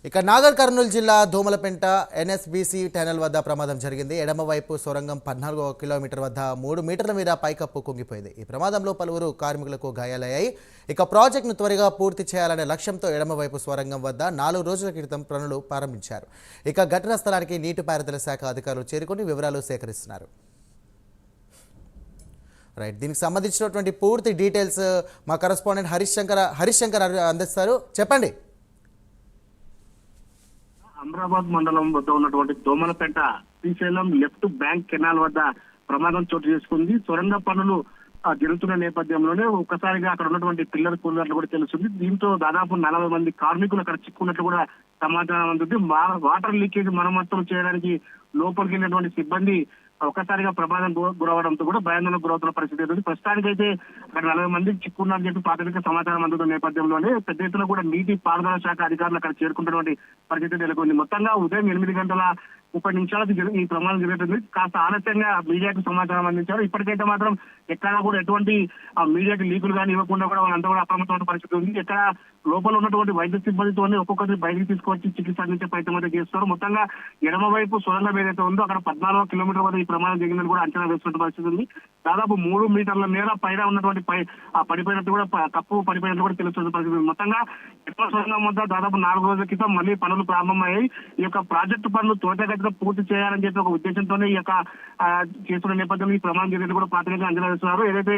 ఇక నాగర్ కర్నూలు జిల్లా దోమలపెంట ఎన్ఎస్బిసి టనల్ వద్ద ప్రమాదం జరిగింది. ఎడమవైపు సొరంగం 14వ కిలోమీటర్ వద్ద 3 మీటర్ల మీద పైకప్పు కుంగిపోయింది. ఈ ప్రమాదంలో పలువురు కార్మికులకు గాయాలయ్యాయి. ఇక ప్రాజెక్టును త్వరగా పూర్తి చేయాలనే లక్ష్యంతో ఎడమవైపు సొరంగం వద్ద 4 రోజుల క్రితం పనులు ప్రారంభించారు. ఇక ఘటనా స్థలానికి నీటిపారుదల శాఖ అధికారులు చేరుకుని వివరాలు సేకరిస్తున్నారు. రైట్, దీనికి సంబంధించినటువంటి పూర్తి డీటెయిల్స్ మా కరెస్పాండెంట్ హరీష్ శంకర్ అందిస్తారు. చెప్పండి. అమరాబాద్ మండలం వద్ద ఉన్నటువంటి Domalapeta Srisailam left bank canal వద్ద ప్రమాదం చోటు చేసుకుంది. సొరంగ పనులు జరుగుతున్న నేపథ్యంలోనే ఒక్కసారిగా అక్కడ ఉన్నటువంటి పిల్లర్ కూలినట్లు కూడా తెలుస్తుంది. దీంతో దాదాపు 40 మంది కార్మికులు అక్కడ చిక్కున్నట్లు కూడా సమాచారం అందుతుంది. వాటర్ లీకేజ్ మరమ్మతులు చేయడానికి లోపలికి వెళ్ళినటువంటి సిబ్బంది ఒక్కసారిగా ప్రమాదం గురవడంతో కూడా భయాందోళనకు గురవుతున్న పరిస్థితి ఉంది. ప్రస్తుతానికైతే అక్కడ 40 మంది చిక్కున్నారని చెప్పి ప్రాథమిక సమాచారం అందుతున్న నేపథ్యంలోనే పెద్ద ఎత్తున కూడా నీటి పారుదల శాఖ అధికారులు అక్కడ చేరుకుంటున్నటువంటి పరిస్థితి నెలకొంది. మొత్తంగా ఉదయం 8:30 ఈ ప్రమాదం జరుగుతుంది. కాస్త ఆలస్యంగా మీడియాకు సమాచారం అందించారు. ఇప్పటికైతే మాత్రం ఎక్కడా కూడా ఎటువంటి మీడియాకి లీకులు కానీ ఇవ్వకుండా కూడా వాళ్ళంతా కూడా అప్రమత్తమైన పరిస్థితి ఉంది. ఎక్కడ లోపల ఉన్నటువంటి వైద్య సిబ్బందితోనే ఒక్కొక్కరిని బయటికి తీసుకొచ్చి చికిత్స అందించే ప్రయత్నం అయితే చేస్తారు. మొత్తంగా ఎడమ వైపు సొరంగం ఏదైతే ఉందో అక్కడ 14వ కిలోమీటర్ వద్ద ఈ ప్రమాదం జరిగిందని కూడా అంచనా వేస్తున్న పరిస్థితి ఉంది. దాదాపు 3 మీటర్ల మేర పైన ఉన్నటువంటి పడిపోయినట్టు కూడా కప్పు పడిపోయినట్టు కూడా తెలుస్తున్న పరిస్థితి ఉంది. మొత్తంగా ఎడమ సొరంగం వద్ద దాదాపు 4 రోజుల క్రితం మళ్ళీ పనులు ప్రారంభమయ్యాయి. ఈ యొక్క ప్రాజెక్టు పనులు త్వరితగతిన పూర్తి చేయాలని చెప్పి ఒక ఉద్దేశంతోనే ఈ యొక్క చేస్తున్న నేపథ్యంలో ఈ ప్రమాదం జరిగినట్టు కూడా ప్రాథమికంగా అంచనా వేస్తున్నారు. ఏదైతే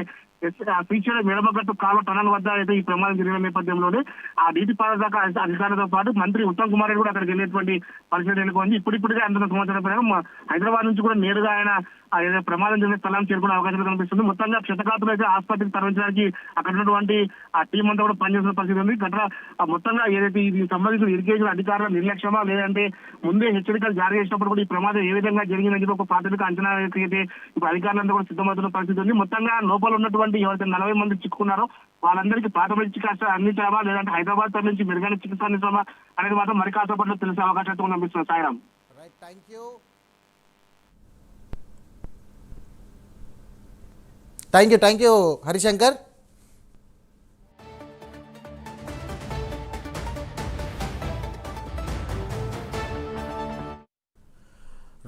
శ్రీశైలం ఎడమగట్టు కాలువ టనల్ వద్ద అయితే ఈ ప్రమాదం జరిగిన నేపథ్యంలోనే ఆ నీటిపారుదల శాఖ అధికారులతో పాటు మంత్రి ఉత్తమ్ కుమార్ రెడ్డి కూడా అక్కడికి వెళ్ళేటువంటి పరిస్థితి నెలకొంది. ఇప్పుడిప్పుడుగా అందుతున్న సమాచారం ప్రకారం హైదరాబాద్ నుంచి కూడా నేరుగా ఆయన ఏదైతే ప్రమాదం జరిగిన స్థలాన్ని చేరుకునే అవకాశం కనిపిస్తుంది. మొత్తంగా క్షతగాతులు అయితే ఆసుపత్రికి తరలించడానికి అక్కడ ఉన్నటువంటి ఆ టీం అంతా కూడా పనిచేస్తున్న పరిస్థితి ఉంది. మొత్తంగా ఏదైతే దీనికి సంబంధించిన ఇరిగేషన్ అధికారుల నిర్లక్ష్యమా లేదంటే ముందే హెచ్చరికలు జారీ చేసినప్పుడు కూడా ఈ ప్రమాదం ఏ విధంగా జరిగిందని చెప్పి ఒక ప్రాథమిక అంచనా అయితే ఇప్పుడు అధికారులంతా కూడా సిద్ధమవుతున్న పరిస్థితి ఉంది. మొత్తంగా లోపల ఉన్నటువంటి ఎవరైతే 40 మంది చిక్కుకున్నారో వాళ్ళందరికీ ప్రాథమిక చికిత్స అందించామా లేదంటే హైదరాబాద్ తరలి నుంచి మెరుగైన చికిత్స అందించామా అనేది మాత్రం మరి కాసేపట్లో తెలిసే అవకాశం కనిపిస్తుంది. Sairam. Thank you Harishankar.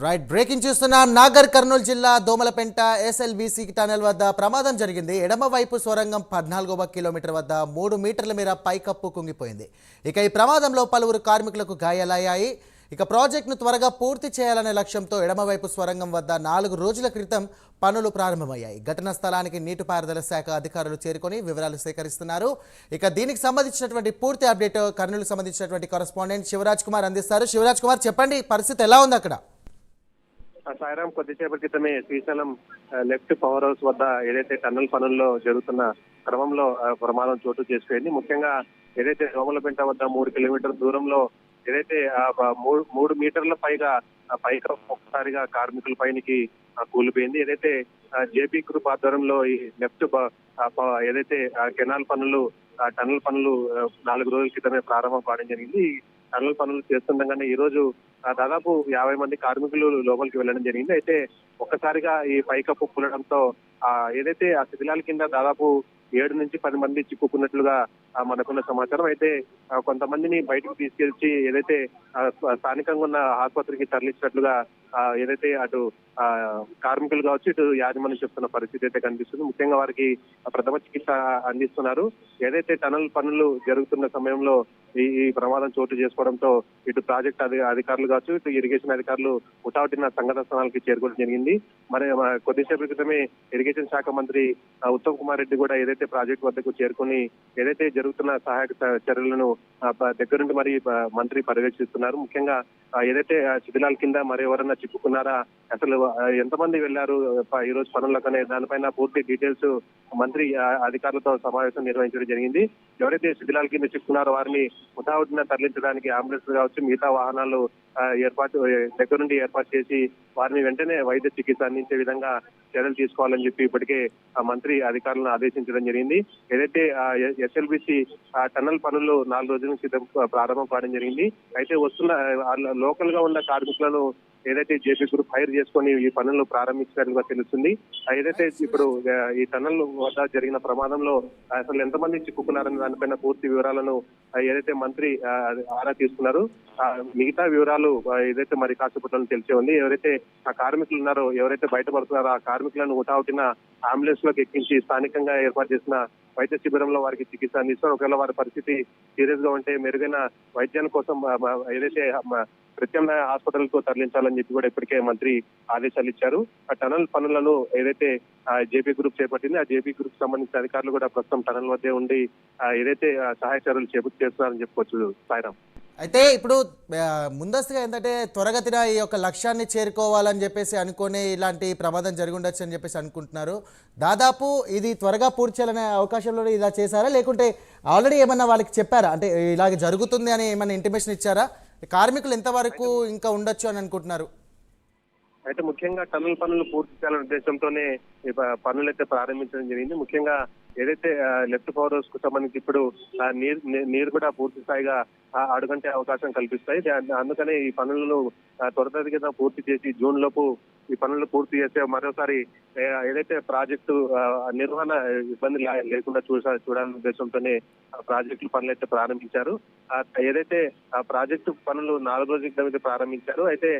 Right, breaking చూస్తున్నాం. నాగర్ కర్నూలు జిల్లా దోమలపెంట ఎస్ఎల్బిసి టనల్ వద్ద ప్రమాదం జరిగింది. ఎడమవైపు సొరంగం 14వ కిలోమీటర్ వద్ద 3 మీటర్ల మేర పైకప్పు కుంగిపోయింది. ఇక ఈ ప్రమాదంలో పలువురు కార్మికులకు గాయాలయ్యాయి. ఇక ప్రాజెక్టును త్వరగా పూర్తి చేయాలనే లక్ష్యంతో ఎడమవైపు సొరంగం వద్ద 4 రోజుల క్రితం పనులు ప్రారంభమయ్యాయి. ఘటనా స్థలానికి నీటిపారుదల శాఖ అధికారులు చేరుకొని వివరాలు సేకరిస్తున్నారు. ఇక దీనికి సంబంధించినటువంటి పూర్తి అప్డేట్ కర్నూలుకు సంబంధించినటువంటి కరెస్పాండెంట్ శివరాజ్ కుమార్ అందిస్తారు. శివరాజ్ కుమార్, చెప్పండి, పరిస్థితి ఎలా ఉంది అక్కడ? సాయిరామ్, కొద్దిసేపటి క్రితమే శ్రీశైలం లెఫ్ట్ పవర్ హౌస్ వద్ద ఏదైతే టన్నల్ పనుల్లో జరుగుతున్న క్రమంలో ప్రమాదం చోటు చేసుకుంది. ముఖ్యంగా ఏదైతే దోమలపెంట వద్ద 3 కిలోమీటర్ల దూరంలో ఏదైతే 3 మీటర్ల పైగా ఒక్కసారిగా కార్మికుల పైనకి కూలిపోయింది. ఏదైతే జేపీ గ్రూప్ ఆధ్వర్యంలో ఈ లెఫ్ట్ ఏదైతే కెనాల్ పనులు టన్నల్ పనులు 4 రోజుల క్రితమే ప్రారంభం కావడం జరిగింది. టన్నల్ పనులు చేస్తుండగానే ఈ రోజు దాదాపు 50 మంది కార్మికులు లోపలికి వెళ్ళడం జరిగింది. అయితే ఒక్కసారిగా ఈ పైకప్పు కూలడంతో ఏదైతే ఆ శిథిలాల కింద దాదాపు 7 నుంచి 10 మంది చిక్కుకున్నట్లుగా మనకున్న సమాచారం. అయితే కొంతమందిని బయటకు తీసుకెళ్చి ఏదైతే స్థానికంగా ఉన్న ఆసుపత్రికి తరలించినట్లుగా ఏదైతే అటు కార్మికులు కావచ్చు ఇటు యాజమాన్యం చెప్తున్న పరిస్థితి అయితే కనిపిస్తుంది. ముఖ్యంగా వారికి ప్రథమ చికిత్స అందిస్తున్నారు. ఏదైతే టనల్ పనులు జరుగుతున్న సమయంలో ఈ ప్రమాదం చోటు చేసుకోవడంతో ఇటు ప్రాజెక్ట్ అధికారులు కావచ్చు ఇటు ఇరిగేషన్ అధికారులు హుటాహుటిన సంఘటన స్థలానికి చేరుకోవడం జరిగింది. మరి కొద్దిసేపటి క్రితమే ఇరిగేషన్ శాఖ మంత్రి ఉత్తమ్ కుమార్ రెడ్డి కూడా ఏదైతే ప్రాజెక్ట్ వద్దకు చేరుకుని ఏదైతే జరుగుతున్న సహాయక చర్యలను దగ్గరుండి మరి మంత్రి పర్యవేక్షిస్తున్నారు. ముఖ్యంగా ఏదైతే శిథిలాల కింద మరి ఎవరన్నా చిక్కుకున్నారా, అసలు ఎంతమంది వెళ్లారు ఈ రోజు పనులకనే దానిపైన పూర్తి డీటెయిల్స్ మంత్రి అధికారులతో సమావేశం నిర్వహించడం జరిగింది. ఎవరైతే శిథిలాల కింద చిక్కున్నారో వారిని హుటాహుటిన తరలించడానికి అంబులెన్స్ కావచ్చు మిగతా వాహనాలు దగ్గరుండి ఏర్పాటు చేసి వారిని వెంటనే వైద్య చికిత్స అందించే విధంగా చర్యలు తీసుకోవాలని చెప్పి ఇప్పటికే ఆ మంత్రి అధికారులను ఆదేశించడం జరిగింది. ఏదైతే ఎస్ఎల్బిసి టన్నల్ పనులు 4 రోజుల నుంచి ప్రారంభం కావడం జరిగింది. అయితే వస్తున్న లోకల్ గా ఉన్న కార్మికులను ఏదైతే జేపీ గ్రూప్ హైర్ చేసుకొని ఈ పనులను ప్రారంభించినట్లుగా తెలుస్తుంది. ఏదైతే ఇప్పుడు ఈ టన్నల్ వద్ద జరిగిన ప్రమాదంలో అసలు ఎంతమంది చిక్కుకున్నారనే దానిపైన పూర్తి వివరాలను ఏదైతే మంత్రి ఆరా తీసుకున్నారు. మిగతా వివరాలు ఏదైతే మరి కాసేపట్లో తెలిసే ఉంది. ఎవరైతే ఆ కార్మికులు ఉన్నారో, ఎవరైతే బయటపడుతున్నారో ఆ కార్మికులను హుటాహుటిన అంబులెన్స్ లోకి ఎక్కించి స్థానికంగా ఏర్పాటు చేసిన వైద్య శిబిరంలో వారికి చికిత్స అందిస్తారు. ఒకవేళ వారి పరిస్థితి సీరియస్ గా ఉంటే మెరుగైన వైద్యం కోసం ఏదైతే ప్రత్యామ్నాయ హాస్పిటల్ కు తరలించాలని చెప్పి కూడా ఇప్పటికే మంత్రి ఆదేశాలు ఇచ్చారు. ఆ టనల్ పనులను ఏదైతే జేపీ గ్రూప్ చేపట్టింది, ఆ జేపీ గ్రూప్ సంబంధించిన అధికారులు కూడా ప్రస్తుతం టనల్ వద్దే ఉండి ఏదైతే సహాయ చర్యలు చేస్తున్నారని చెప్పుకోవచ్చు. సాయిరాం. అయితే ఇప్పుడు ముందస్తుగా ఏంటంటే త్వరగతిన ఈ యొక్క లక్ష్యాన్ని చేరుకోవాలని చెప్పేసి అనుకుని ఇలాంటి ప్రమాదం జరిగి ఉండొచ్చు అని చెప్పేసి అనుకుంటున్నారు. దాదాపు ఇది త్వరగా పూర్తి చేయాలనే అవకాశంలో ఇలా చేశారా, లేకుంటే ఆల్రెడీ ఏమన్నా వాళ్ళకి చెప్పారా, అంటే ఇలాగ జరుగుతుంది అని ఏమన్నా ఇంటిమేషన్ ఇచ్చారా? కార్మికులు ఎంతవరకు ఇంకా ఉండొచ్చు అని అనుకుంటున్నారు? అయితే ముఖ్యంగా టన్నల్ పనులు పూర్తి చేయాలనే ఉద్దేశంతోనే ఈ పనులు అయితే ప్రారంభించడం జరిగింది. ముఖ్యంగా ఏదైతే లెఫ్ట్ పవర్ హౌస్ కు సంబంధించి ఇప్పుడు నీరు కూడా పూర్తి స్థాయిగా అడుగంటే అవకాశం కల్పిస్తాయి. అందుకనే ఈ పనులను త్వరితగతిన పూర్తి చేసి జూన్ లోపు ఈ పనులు పూర్తి చేస్తే మరోసారి ఏదైతే ప్రాజెక్టు నిర్వహణ ఇబ్బంది లేకుండా చూడాలనే ఉద్దేశంతోనే ప్రాజెక్టు పనులు అయితే ప్రారంభించారు. ఏదైతే ఆ ప్రాజెక్టు పనులు 4 రోజుల క్రితం ప్రారంభించారు. అయితే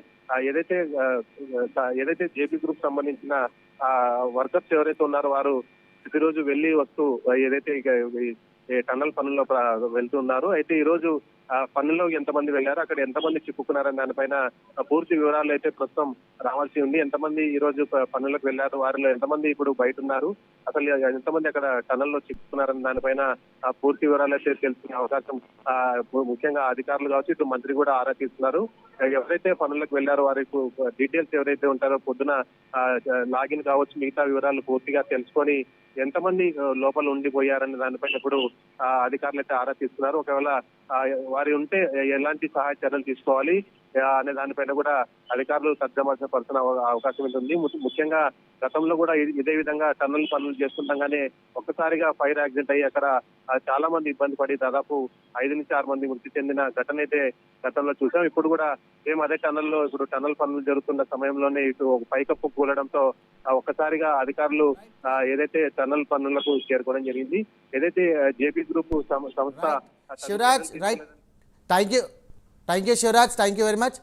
ఏదైతే జేపీ గ్రూప్ సంబంధించిన వర్కర్స్ ఎవరైతే ఉన్నారో వారు ప్రతిరోజు వెళ్లి వస్తూ ఏదైతే టన్నల్ పనుల్లో వెళ్తున్నారు. అయితే ఈ రోజు పనుల్లో ఎంతమంది వెళ్లారు, అక్కడ ఎంతమంది చిక్కుకున్నారని దానిపైన పూర్తి వివరాలు అయితే ప్రస్తుతం రావాల్సి ఉంది. ఎంతమంది ఈ రోజు పనులకు వెళ్లారు, వారిలో ఎంతమంది ఇప్పుడు బయట ఉన్నారు, అసలు ఎంతమంది అక్కడ టన్నల్లో చిక్కుకున్నారని దానిపైన పూర్తి వివరాలు అయితే తెలుసుకునే అవకాశం ముఖ్యంగా అధికారులు కావచ్చు, ఇటు మంత్రి కూడా ఆరా తీస్తున్నారు. ఎవరైతే పనులకు వెళ్లారో వారికి డీటెయిల్స్ ఎవరైతే ఉంటారో పొద్దున లాగిన్ కావచ్చు, మిగతా వివరాలు పూర్తిగా తెలుసుకొని ఎంతమంది లోపల ఉండిపోయారనే దానిపైన ఇప్పుడు అధికారులు అయితే ఆరా తీస్తున్నారు. ఒకవేళ వారి ఉంటే ఎలాంటి సహాయ చర్యలు తీసుకోవాలి అనే దానిపైన కూడా అధికారులు తర్జమాష పడుతున్న అవకాశం ఉంటుంది. ముఖ్యంగా గతంలో కూడా ఇదే విధంగా టన్నల్ పనులు చేస్తుండగానే ఒక్కసారిగా ఫైర్ యాక్సిడెంట్ అయ్యి అక్కడ చాలా మంది ఇబ్బంది పడి దాదాపు 5 నుంచి 6 మంది మృతి చెందిన ఘటన అయితే గతంలో చూసాం. ఇప్పుడు కూడా అదే టన్నల్లో ఇప్పుడు టన్నల్ పనులు జరుగుతున్న సమయంలోనే ఇటు ఒక పైకప్పు కూలడంతో ఒక్కసారిగా అధికారులు ఏదైతే టన్నల్ పనులకు చేరుకోవడం జరిగింది. ఏదైతే జేపీ గ్రూప్ సంస్థ Shivaraj, right, thank you Shivaraj, thank you very much.